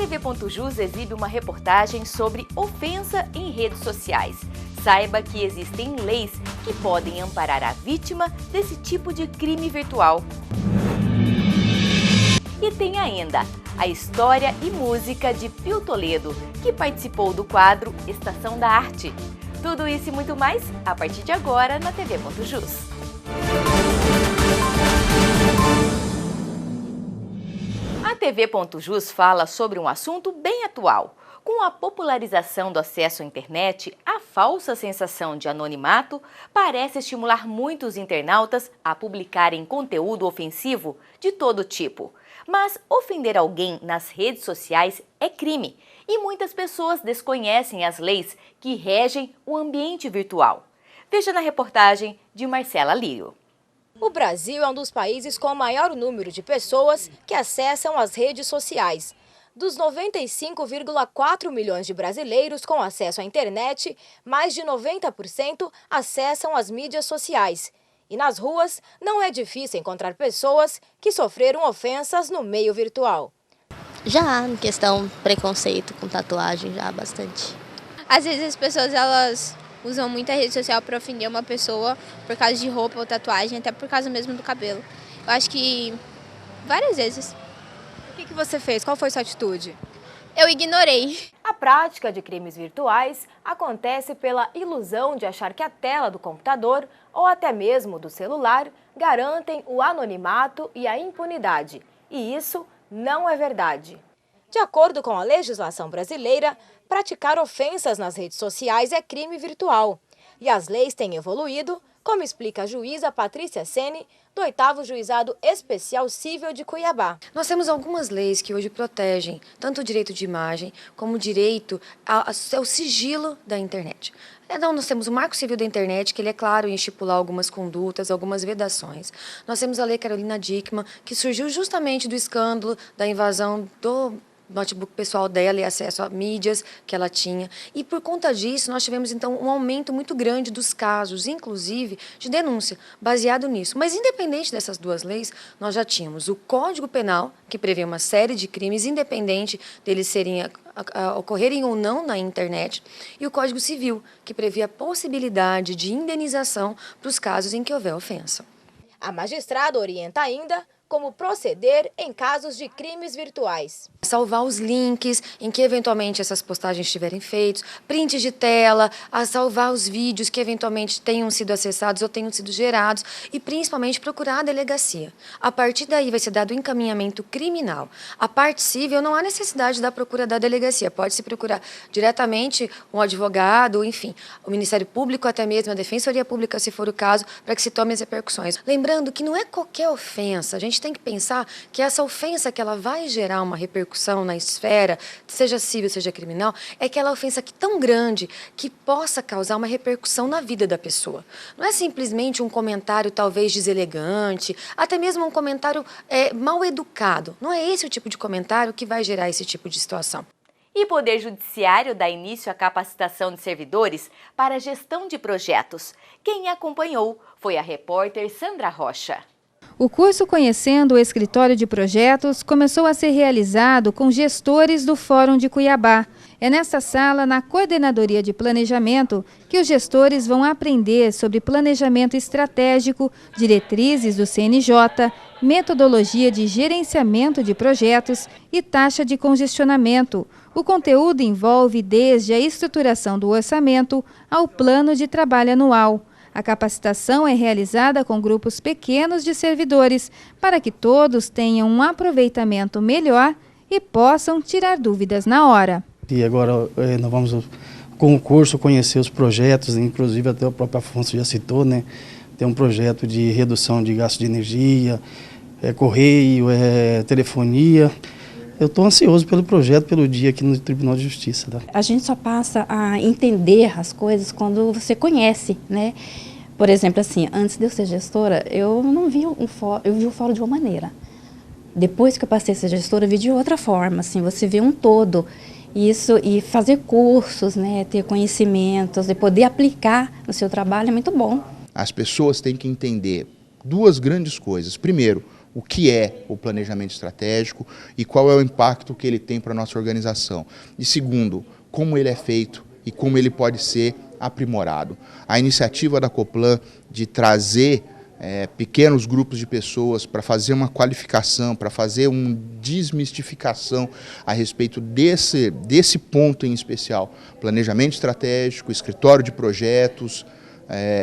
TV.jus exibe uma reportagem sobre ofensa em redes sociais. Saiba que existem leis que podem amparar a vítima desse tipo de crime virtual. E tem ainda a história e música de Pio Toledo, que participou do quadro Estação da Arte. Tudo isso e muito mais a partir de agora na TV.jus. A TV.jus fala sobre um assunto bem atual. Com a popularização do acesso à internet, a falsa sensação de anonimato parece estimular muitos internautas a publicarem conteúdo ofensivo de todo tipo. Mas ofender alguém nas redes sociais é crime e muitas pessoas desconhecem as leis que regem o ambiente virtual. Veja na reportagem de Marcela Lírio. O Brasil é um dos países com o maior número de pessoas que acessam as redes sociais. Dos 95,4 milhões de brasileiros com acesso à internet, mais de 90% acessam as mídias sociais. E nas ruas, não é difícil encontrar pessoas que sofreram ofensas no meio virtual. Já, em questão preconceito com tatuagem, já bastante. Às vezes as pessoas elas usam muita rede social para ofender uma pessoa por causa de roupa ou tatuagem, até por causa mesmo do cabelo. Eu acho que várias vezes. O que você fez? Qual foi sua atitude? Eu ignorei. A prática de crimes virtuais acontece pela ilusão de achar que a tela do computador ou até mesmo do celular garantem o anonimato e a impunidade. E isso não é verdade. De acordo com a legislação brasileira, praticar ofensas nas redes sociais é crime virtual. E as leis têm evoluído, como explica a juíza Patrícia Sene, do 8º Juizado Especial Cível de Cuiabá. Nós temos algumas leis que hoje protegem tanto o direito de imagem como o direito ao sigilo da internet. Então, nós temos o Marco Civil da Internet, que ele é claro em estipular algumas condutas, algumas vedações. Nós temos a Lei Carolina Dickmann, que surgiu justamente do escândalo da invasão do notebook pessoal dela e acesso a mídias que ela tinha. E por conta disso, nós tivemos então um aumento muito grande dos casos, inclusive de denúncia, baseado nisso. Mas independente dessas duas leis, nós já tínhamos o Código Penal, que prevê uma série de crimes, independente deles ocorrerem ou não na internet, e o Código Civil, que prevê a possibilidade de indenização para os casos em que houver ofensa. A magistrada orienta ainda como proceder em casos de crimes virtuais. Salvar os links em que eventualmente essas postagens estiverem feitos, prints de tela, a salvar os vídeos que eventualmente tenham sido acessados ou tenham sido gerados e principalmente procurar a delegacia. A partir daí vai ser dado o encaminhamento criminal. A parte civil não há necessidade da procura da delegacia, pode-se procurar diretamente um advogado, enfim, o Ministério Público, até mesmo a Defensoria Pública, se for o caso, para que se tome as repercussões. Lembrando que não é qualquer ofensa, a gente tem que pensar que essa ofensa que ela vai gerar uma repercussão na esfera, seja civil, seja criminal, é aquela ofensa que tão grande que possa causar uma repercussão na vida da pessoa. Não é simplesmente um comentário talvez deselegante, até mesmo um comentário mal educado. Não é esse o tipo de comentário que vai gerar esse tipo de situação. E o Poder Judiciário dá início à capacitação de servidores para a gestão de projetos. Quem acompanhou foi a repórter Sandra Rocha. O curso Conhecendo o Escritório de Projetos começou a ser realizado com gestores do Fórum de Cuiabá. É nesta sala, na Coordenadoria de Planejamento, que os gestores vão aprender sobre planejamento estratégico, diretrizes do CNJ, metodologia de gerenciamento de projetos e taxa de congestionamento. O conteúdo envolve desde a estruturação do orçamento ao plano de trabalho anual. A capacitação é realizada com grupos pequenos de servidores, para que todos tenham um aproveitamento melhor e possam tirar dúvidas na hora. E agora nós vamos, com o curso, conhecer os projetos, inclusive até o próprio Afonso já citou, né? Tem um projeto de redução de gasto de energia, correio, telefonia. Eu estou ansioso pelo projeto, pelo dia aqui no Tribunal de Justiça. Tá? A gente só passa a entender as coisas quando você conhece, né? Por exemplo, assim, antes de eu ser gestora, eu não vi eu vi o fórum de uma maneira. Depois que eu passei a ser gestora, eu vi de outra forma, assim, você vê um todo. Isso, e fazer cursos, né, ter conhecimentos e poder aplicar no seu trabalho é muito bom. As pessoas têm que entender duas grandes coisas. Primeiro, o que é o planejamento estratégico e qual é o impacto que ele tem para a nossa organização. E segundo, como ele é feito e como ele pode ser aprimorado. A iniciativa da Coplan de trazer pequenos grupos de pessoas para fazer uma qualificação, para fazer uma desmistificação a respeito desse ponto em especial, planejamento estratégico, escritório de projetos,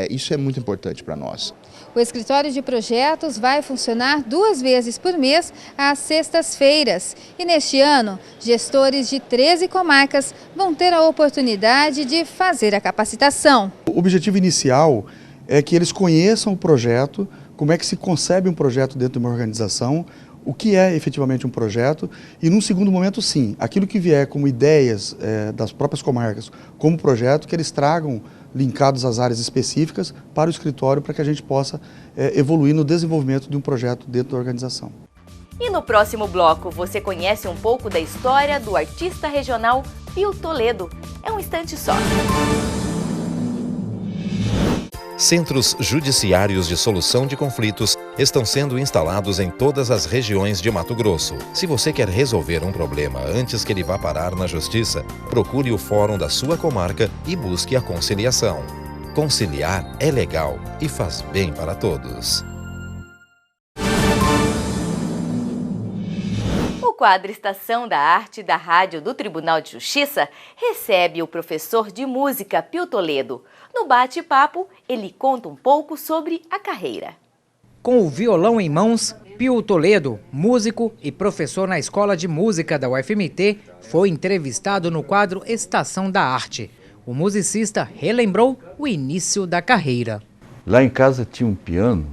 isso é muito importante para nós. O escritório de projetos vai funcionar 2 vezes por mês, às sextas-feiras. E neste ano, gestores de 13 comarcas vão ter a oportunidade de fazer a capacitação. O objetivo inicial é que eles conheçam o projeto, como é que se concebe um projeto dentro de uma organização, o que é efetivamente um projeto e, num segundo momento, sim, aquilo que vier como ideias das próprias comarcas, como projeto, que eles tragam linkados às áreas específicas para o escritório, para que a gente possa evoluir no desenvolvimento de um projeto dentro da organização. E no próximo bloco você conhece um pouco da história do artista regional Pio Toledo. É um instante só. Centros judiciários de solução de conflitos estão sendo instalados em todas as regiões de Mato Grosso. Se você quer resolver um problema antes que ele vá parar na justiça, procure o fórum da sua comarca e busque a conciliação. Conciliar é legal e faz bem para todos. O quadro Estação da Arte da Rádio do Tribunal de Justiça recebe o professor de música Pio Toledo. No bate-papo, ele conta um pouco sobre a carreira. Com o violão em mãos, Pio Toledo, músico e professor na Escola de Música da UFMT, foi entrevistado no quadro Estação da Arte. O musicista relembrou o início da carreira. Lá em casa tinha um piano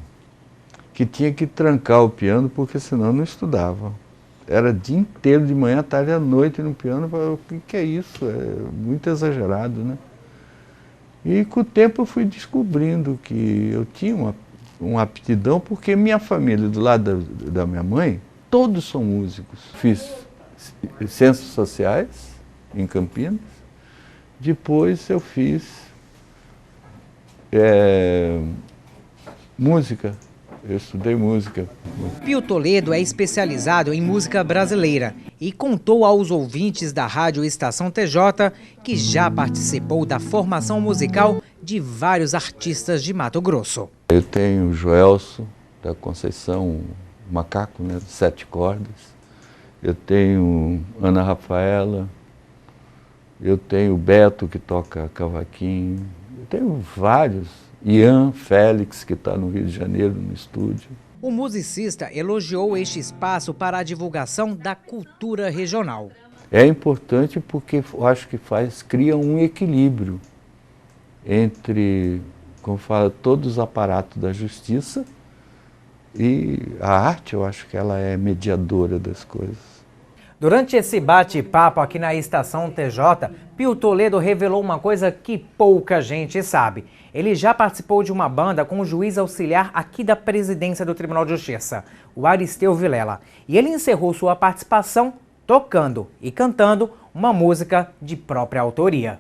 que tinha que trancar o piano porque senão não estudava. Era o dia inteiro, de manhã, tarde à noite no piano. Eu falei, o que é isso? É muito exagerado, né? E com o tempo eu fui descobrindo que eu tinha uma aptidão, porque minha família, do lado da minha mãe, todos são músicos. Fiz Ciências Sociais em Campinas, depois eu fiz música. Eu estudei música. Pio Toledo é especializado em música brasileira e contou aos ouvintes da Rádio Estação TJ que já participou da formação musical de vários artistas de Mato Grosso. Eu tenho o Joelso da Conceição, Macaco, né, 7 cordas. Eu tenho Ana Rafaela. Eu tenho o Beto, que toca cavaquinho. Eu tenho vários. Ian Félix, que está no Rio de Janeiro, no estúdio. O musicista elogiou este espaço para a divulgação da cultura regional. É importante porque eu acho que cria um equilíbrio entre, como fala, todos os aparatos da justiça e a arte. Eu acho que ela é mediadora das coisas. Durante esse bate-papo aqui na Estação TJ, Pio Toledo revelou uma coisa que pouca gente sabe. Ele já participou de uma banda com o juiz auxiliar aqui da presidência do Tribunal de Justiça, o Aristeu Vilela. E ele encerrou sua participação tocando e cantando uma música de própria autoria.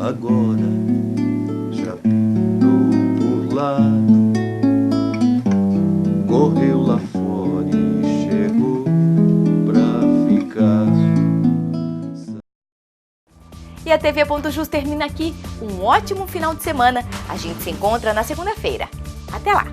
Agora já pintou por lá, correu lá fora e chegou pra ficar. E a TV Ponto Jus termina aqui. Um ótimo final de semana. A gente se encontra na segunda-feira. Até lá!